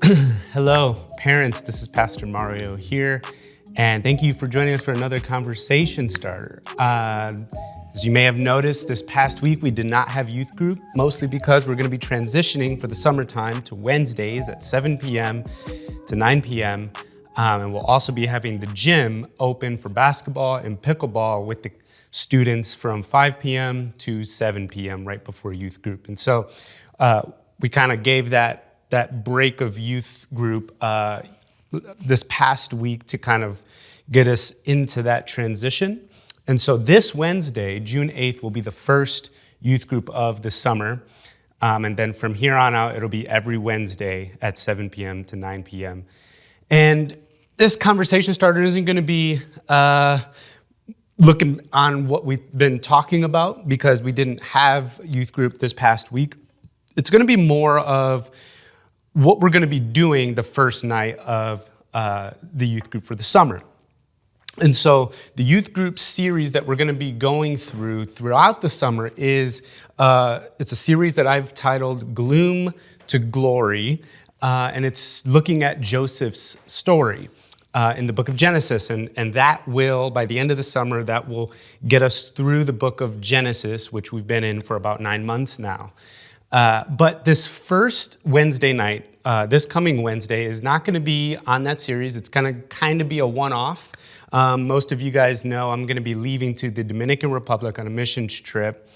Hello, parents. This is Pastor Mario here, and thank you for joining us for another conversation starter. As you may have noticed, this past week we did not have youth group, mostly because we're going to be transitioning for the summertime to Wednesdays at 7 p.m. to 9 p.m. And we'll also be having the gym open for basketball and pickleball with the students from 5 p.m. to 7 p.m. right before youth group. And so we kind of gave that break of youth group this past week to kind of get us into that transition. And so this Wednesday, June 8th, will be the first youth group of the summer. And then from here on out, it'll be every Wednesday at 7 p.m. to 9 p.m. And this conversation starter isn't going to be looking on what we've been talking about because we didn't have youth group this past week. It's going to be more of what we're going to be doing the first night of the youth group for the summer. And so the youth group series that we're going to be going throughout the summer is, it's a series that I've titled Gloom to Glory, and it's looking at Joseph's story in the book of Genesis. And that will, by the end of the summer, that will get us through the book of Genesis, which we've been in for about 9 months now. But this first Wednesday night, this coming Wednesday, is not going to be on that series. It's going to kind of be a one-off. Most of you guys know I'm going to be leaving to the Dominican Republic on a missions trip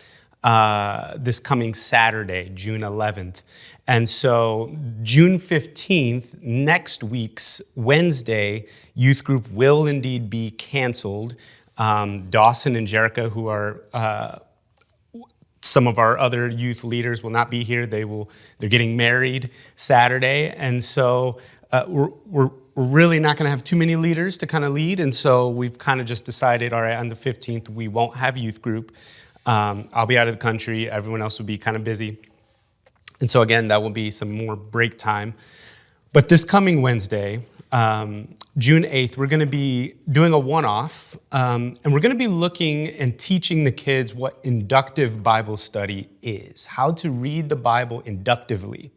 this coming Saturday, June 11th. And so June 15th, next week's Wednesday, youth group will indeed be canceled. Dawson and Jerica, who are some of our other youth leaders, will not be here. They're getting married Saturday, and so we're really not going to have too many leaders to kind of lead. And so we've kind of just decided, all right, on the 15th we won't have youth group. I'll be out of the country. Everyone else will be kind of busy, and so again, that will be some more break time. But this coming Wednesday, June 8th, we're going to be doing a one-off, and we're going to be looking and teaching the kids what inductive Bible study is, how to read the Bible inductively.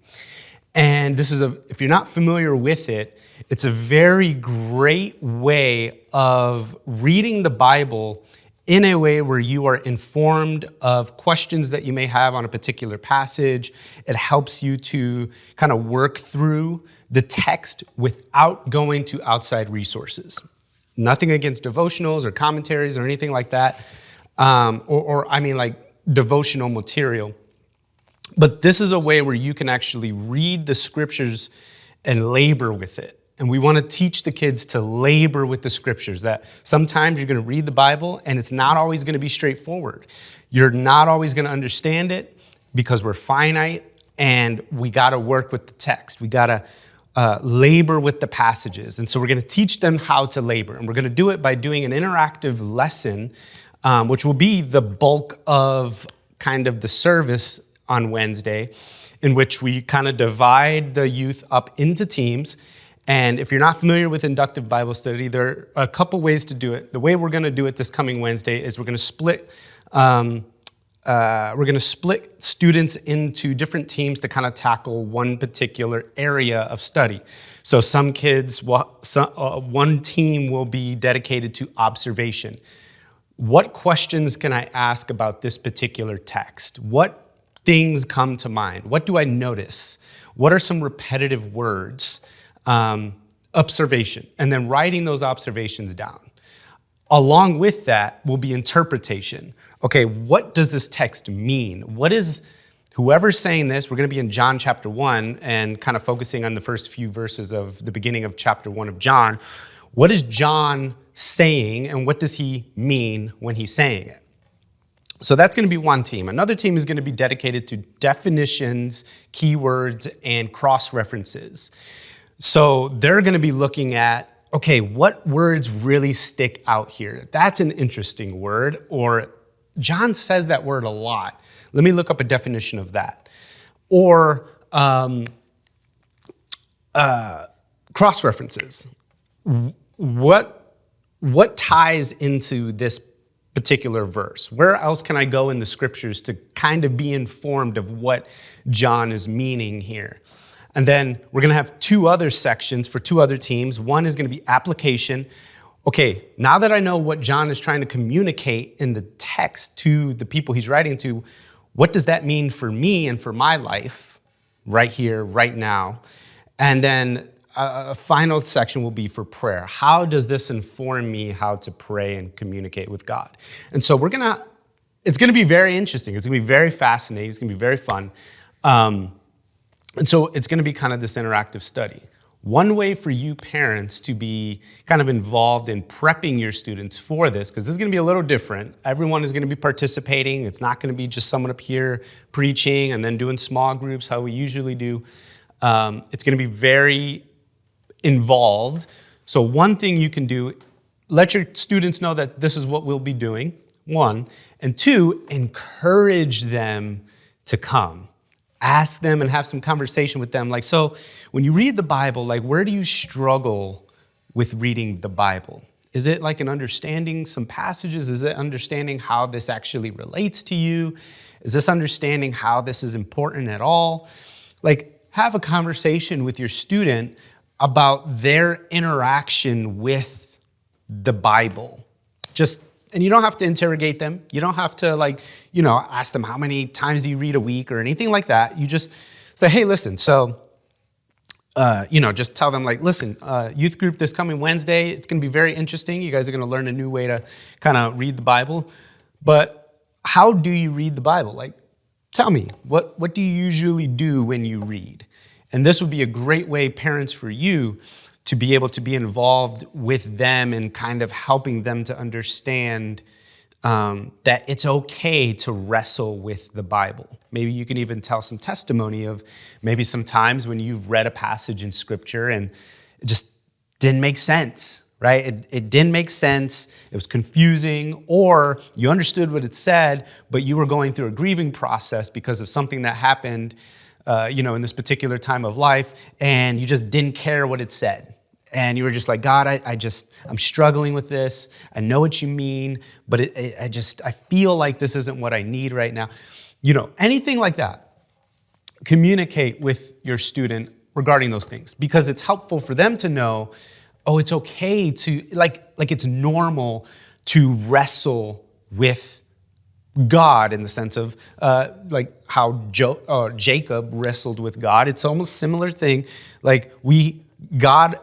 And this is if you're not familiar with it, it's a very great way of reading the Bible in a way where you are informed of questions that you may have on a particular passage. It helps you to kind of work through the text without going to outside resources. Nothing against devotionals or commentaries or anything like that, or like devotional material. But this is a way where you can actually read the scriptures and labor with it. And we want to teach the kids to labor with the scriptures, that sometimes you're going to read the Bible and it's not always going to be straightforward. You're not always going to understand it because we're finite and we got to work with the text. We got to labor with the passages. And so we're going to teach them how to labor. And we're going to do it by doing an interactive lesson, which will be the bulk of kind of the service on Wednesday, in which we kind of divide the youth up into teams. And if you're not familiar with inductive Bible study, there are a couple ways to do it. The way we're going to do it this coming Wednesday is we're going to split students into different teams to kind of tackle one particular area of study. So some kids, one team will be dedicated to observation. What questions can I ask about this particular text? What things come to mind? What do I notice? What are some repetitive words? Observation, and then writing those observations down. Along with that will be interpretation. Okay, what does this text mean? What is, whoever's saying this, we're going to be in John chapter 1 and kind of focusing on the first few verses of the beginning of chapter 1 of John. What is John saying, and what does he mean when he's saying it? So that's going to be one team. Another team is going to be dedicated to definitions, keywords, and cross-references. So they're going to be looking at, okay, what words really stick out here? That's an interesting word, or John says that word a lot. Let me look up a definition of that. Or cross-references. What ties into this particular verse? Where else can I go in the scriptures to kind of be informed of what John is meaning here? And then we're gonna have 2 other sections for 2 other teams. One is gonna be application. Okay, now that I know what John is trying to communicate in the text to the people he's writing to, what does that mean for me and for my life right here, right now? And then a final section will be for prayer. How does this inform me how to pray and communicate with God? And so it's gonna be very interesting. It's gonna be very fascinating. It's gonna be very fun. And so it's gonna be kind of this interactive study. One way for you parents to be kind of involved in prepping your students for this, because this is gonna be a little different. Everyone is gonna be participating. It's not gonna be just someone up here preaching and then doing small groups, how we usually do. It's gonna be very involved. So one thing you can do, let your students know that this is what we'll be doing, 1. And 2, encourage them to come. Ask them and have some conversation with them. Like, so when you read the Bible, like, where do you struggle with reading the Bible? Is it like an understanding some passages? Is it understanding how this actually relates to you? Is this understanding how this is important at all? Like, have a conversation with your student about their interaction with the Bible. And you don't have to interrogate them. You don't have to ask them how many times do you read a week or anything like that. You just say, hey, listen, so, just tell them like, listen, youth group this coming Wednesday, it's gonna be very interesting. You guys are gonna learn a new way to kind of read the Bible. But how do you read the Bible? Like, tell me, what do you usually do when you read? And this would be a great way, parents, for you to be able to be involved with them and kind of helping them to understand that it's okay to wrestle with the Bible. Maybe you can even tell some testimony of maybe some times when you've read a passage in Scripture and it just didn't make sense, right? It didn't make sense, it was confusing, or you understood what it said, but you were going through a grieving process because of something that happened in this particular time of life, and you just didn't care what it said. And you were just like, God, I'm struggling with this. I know what you mean, but I feel like this isn't what I need right now. Anything like that. Communicate with your student regarding those things, because it's helpful for them to know, it's okay to, like it's normal to wrestle with God in the sense of like how Jacob wrestled with God. It's almost a similar thing. Like God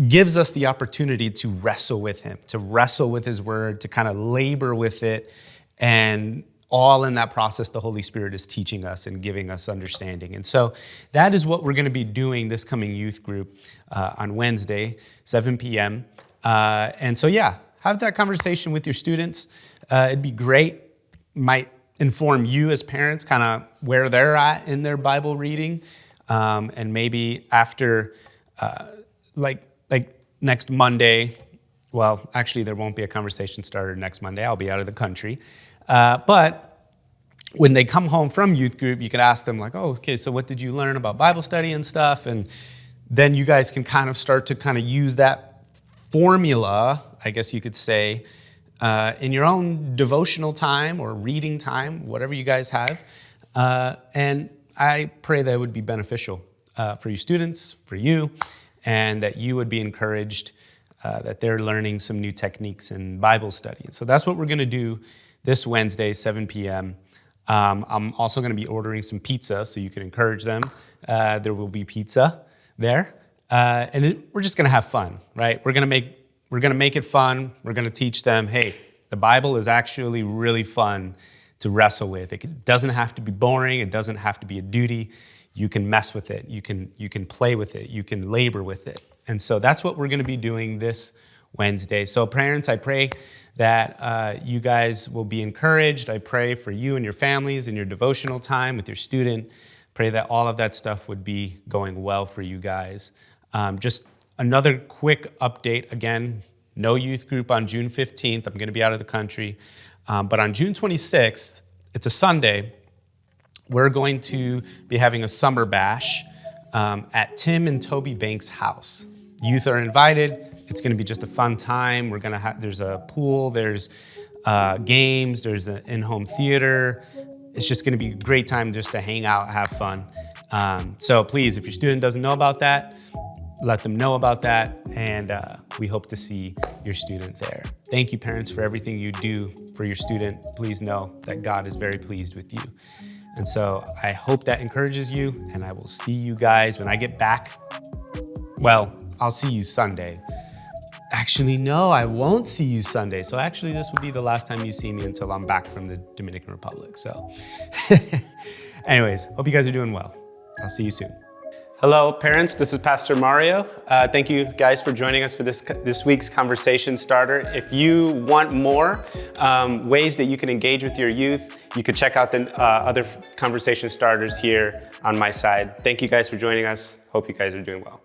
gives us the opportunity to wrestle with him, to wrestle with his word, to kind of labor with it. And all in that process, the Holy Spirit is teaching us and giving us understanding. And so that is what we're going to be doing this coming youth group on Wednesday, 7 p.m. And so, have that conversation with your students. It'd be great. Might inform you as parents kind of where they're at in their Bible reading. And maybe after, like next Monday, well, actually there won't be a conversation started next Monday. I'll be out of the country. But when they come home from youth group, you can ask them like, okay, so what did you learn about Bible study and stuff? And then you guys can kind of start to kind of use that formula, I guess you could say, in your own devotional time or reading time, whatever you guys have. And I pray that it would be beneficial for your students, for you, and that you would be encouraged that they're learning some new techniques in Bible study. And so that's what we're going to do this Wednesday, 7 p.m. I'm also going to be ordering some pizza, so you can encourage them. There will be pizza there. We're just going to have fun, right? We're going to make it fun. We're going to teach them, hey, the Bible is actually really fun to wrestle with. It doesn't have to be boring. It doesn't have to be a duty. You can mess with it. You can play with it. You can labor with it. And so that's what we're going to be doing this Wednesday. So parents, I pray that you guys will be encouraged. I pray for you and your families in your devotional time with your student. Pray that all of that stuff would be going well for you guys. Just another quick update. Again, no youth group on June 15th. I'm going to be out of the country. But on June 26th, it's a Sunday, we're going to be having a summer bash at Tim and Toby Banks' house. Youth are invited. It's going to be just a fun time. There's a pool, there's games, there's an in-home theater. It's just going to be a great time just to hang out, have fun. So please, if your student doesn't know about that, let them know about that, and we hope to see your student there. Thank you, parents, for everything you do for your student. Please know that God is very pleased with you. And so I hope that encourages you, and I will see you guys when I get back. Well, I'll see you Sunday. Actually, no, I won't see you Sunday. So actually, this will be the last time you see me until I'm back from the Dominican Republic. So anyways, hope you guys are doing well. I'll see you soon. Hello, parents. This is Pastor Mario. Thank you guys for joining us for this week's conversation starter. If you want more ways that you can engage with your youth, you could check out the other conversation starters here on my side. Thank you guys for joining us. Hope you guys are doing well.